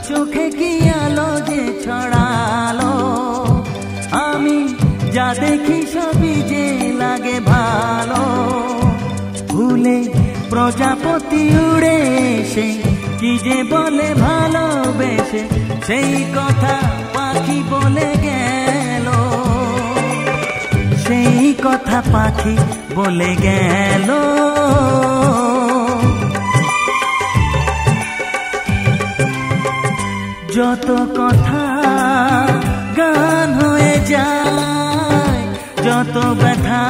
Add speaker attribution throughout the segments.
Speaker 1: চোখে কি আলো যে ছড়ালো, আমি যা দেখি সবই যে লাগে ভালো। ভুলে প্রজাপতি উড়ে এসে কি যে বলে ভালোবেসে, সেই কথা পাখি বলে গেল, সেই কথা পাখি বলে গেল। যত কথা গান হয়ে যায়, যত ব্যথা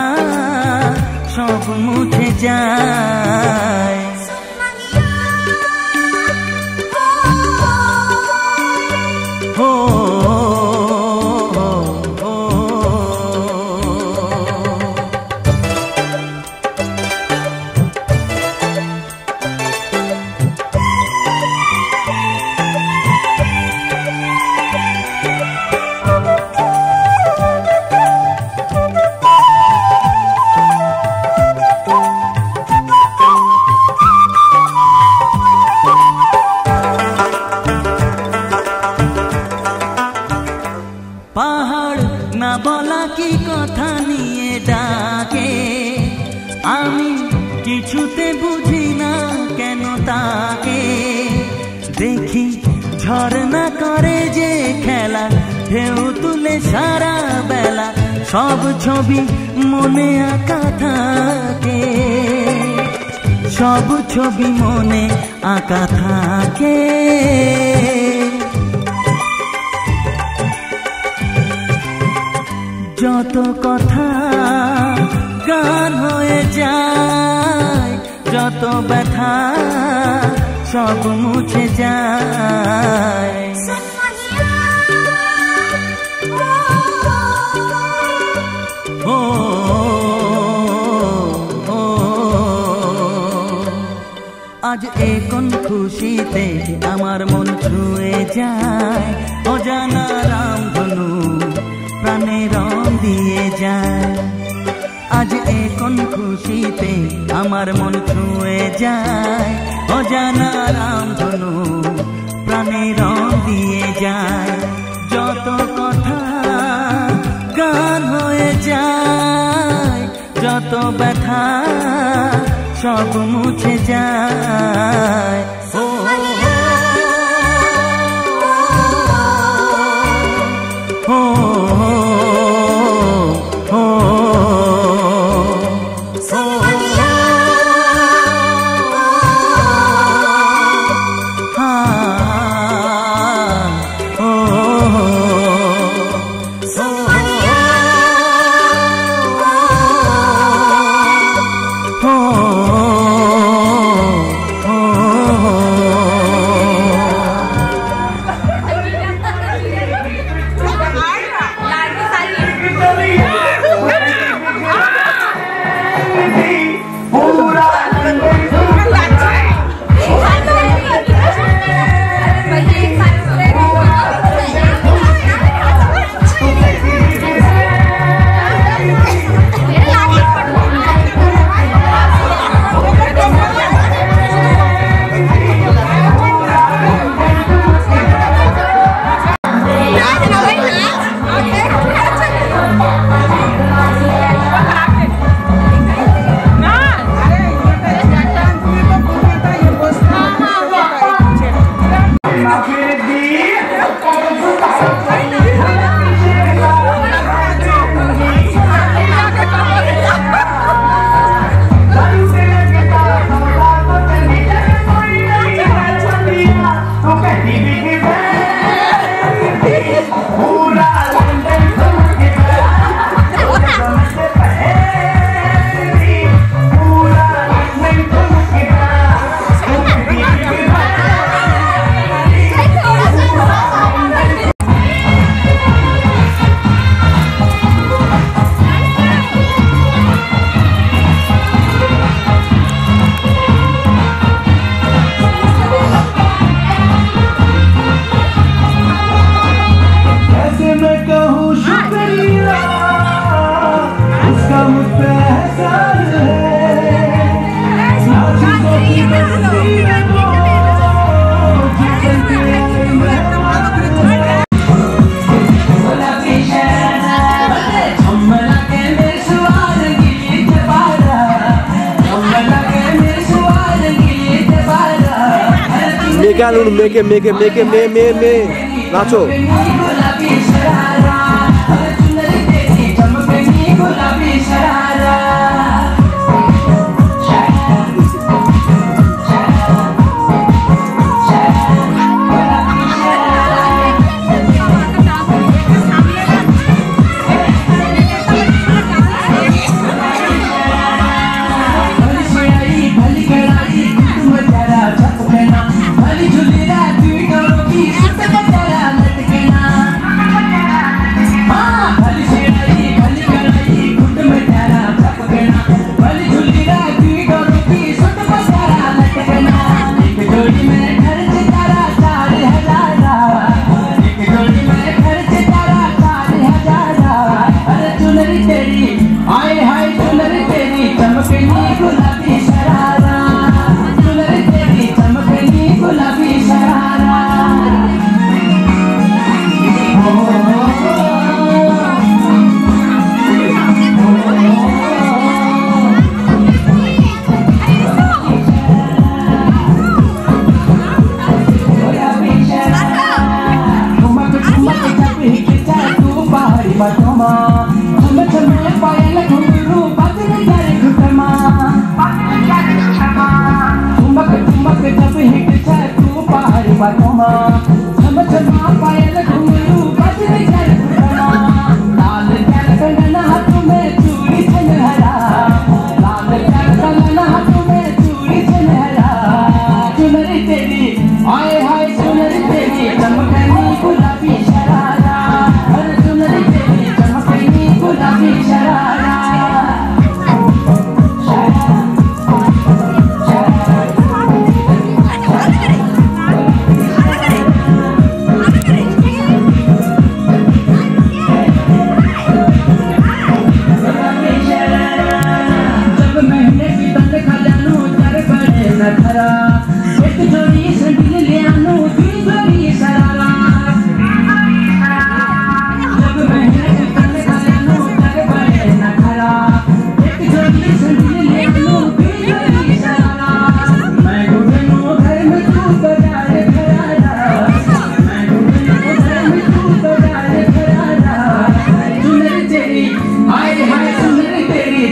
Speaker 1: সব মুছে যায়। ও পাহাড় না বলা কি কথা নিয়ে ডাকে, আমি কিছুতে বুঝি না কেন তাকে। দেখি ঝর্ণা করে যে খেলা, ঢেউ তুলে সারা বেলা, সব ছবি মনে আঁকা থাকে, সব ছবি মনে আঁকা থাকে। যত কথা গান হয়ে যায়, যত ব্যথা সব মুছে যায়। ও আজ এ কোন খুশিতে আমার মন ছুঁয়ে যায়, অজানা রামধনু প্রাণে রং দিয়ে যায়। আজ এ কোন খুশিতে আমার মন ছুঁয়ে যায়, অজানা রামধনু প্রাণে রং দিয়ে যায়। যত কথা গান হয়ে যায়, যত ব্যথা সব মুছে যায়। ও oh
Speaker 2: निकाल उन मेके मेके मेके मे नाचो।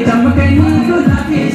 Speaker 3: चमकनी गुलाबी